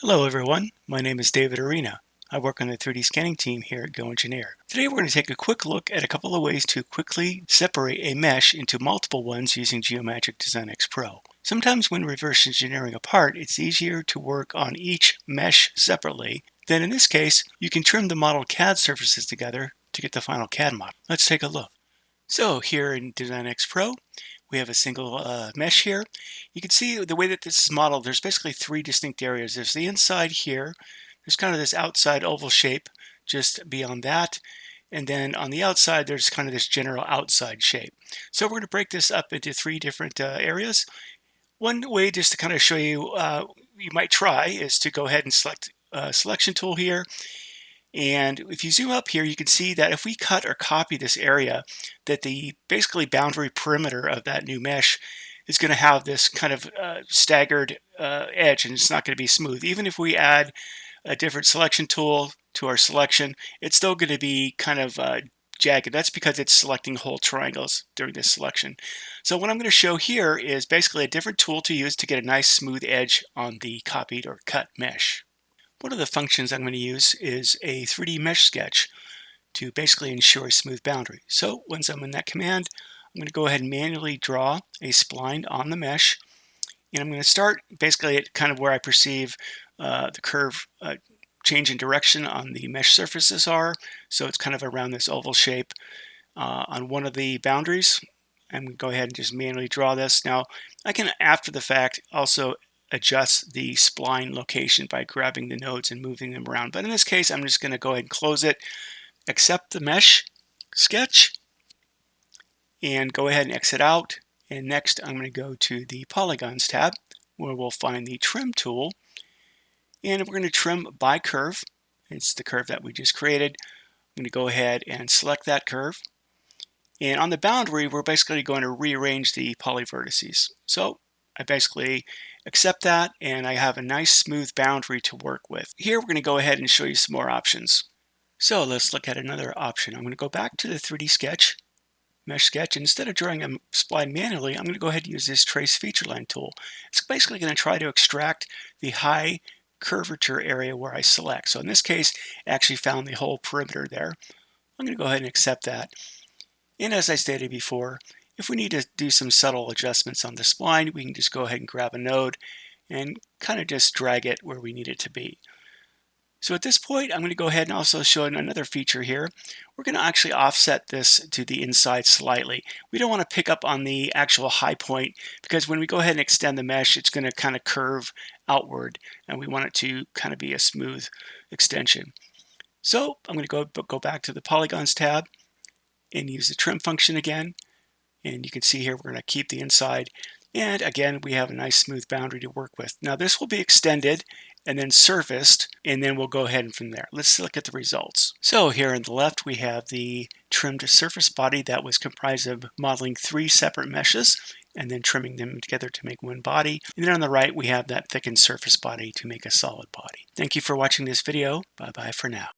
Hello everyone, my name is David Arena. I work on the 3D scanning team here at GoEngineer. Today we're going to take a quick look at a couple of ways to quickly separate a mesh into multiple ones using Geomagic Design X Pro. Sometimes when reverse engineering a part, it's easier to work on each mesh separately. Then in this case, you can trim the model CAD surfaces together to get the final CAD model. Let's take a look. So here in Design X Pro, we have a single mesh here. You can see the way that this is modeled, there's basically three distinct areas. There's the inside here, there's kind of this outside oval shape just beyond that, and then on the outside there's kind of this general outside shape. So we're going to break this up into three different areas. One way just to kind of show you, you might try, is to go ahead and select selection tool here. And if you zoom up here, you can see that if we cut or copy this area, that the basically boundary perimeter of that new mesh is going to have this kind of staggered edge, and it's not going to be smooth. Even if we add a different selection tool to our selection, it's still going to be kind of jagged. That's because it's selecting whole triangles during this selection. So what I'm going to show here is basically a different tool to use to get a nice smooth edge on the copied or cut mesh. One of the functions I'm going to use is a 3D mesh sketch to basically ensure a smooth boundary. So once I'm in that command, I'm going to go ahead and manually draw a spline on the mesh. And I'm going to start basically at kind of where I perceive the curve change in direction on the mesh surfaces are. So it's kind of around this oval shape on one of the boundaries. I'm going to go ahead and just manually draw this. Now I can, after the fact, also adjust the spline location by grabbing the nodes and moving them around. But in this case, I'm just going to go ahead and close it, accept the mesh sketch, and go ahead and exit out. And next, I'm going to go to the Polygons tab, where we'll find the Trim tool. And we're going to trim by curve. It's the curve that we just created. I'm going to go ahead and select that curve. And on the boundary, we're basically going to rearrange the polyvertices. So I basically accept that, and I have a nice smooth boundary to work with. Here we're going to go ahead and show you some more options. So let's look at another option. I'm going to go back to the 3D sketch, mesh sketch, and instead of drawing a spline manually, I'm going to go ahead and use this trace feature line tool. It's basically going to try to extract the high curvature area where I select. So in this case, it actually found the whole perimeter there. I'm going to go ahead and accept that. And as I stated before, if we need to do some subtle adjustments on the spline, we can just go ahead and grab a node and kind of just drag it where we need it to be. So at this point, I'm going to go ahead and also show another feature here. We're going to actually offset this to the inside slightly. We don't want to pick up on the actual high point, because when we go ahead and extend the mesh, it's going to kind of curve outward, and we want it to kind of be a smooth extension. So I'm going to go back to the Polygons tab and use the trim function again. And you can see here we're going to keep the inside. And again, we have a nice smooth boundary to work with. Now this will be extended and then surfaced, and then we'll go ahead and from there. Let's look at the results. So here on the left, we have the trimmed surface body that was comprised of modeling three separate meshes and then trimming them together to make one body. And then on the right, we have that thickened surface body to make a solid body. Thank you for watching this video. Bye-bye for now.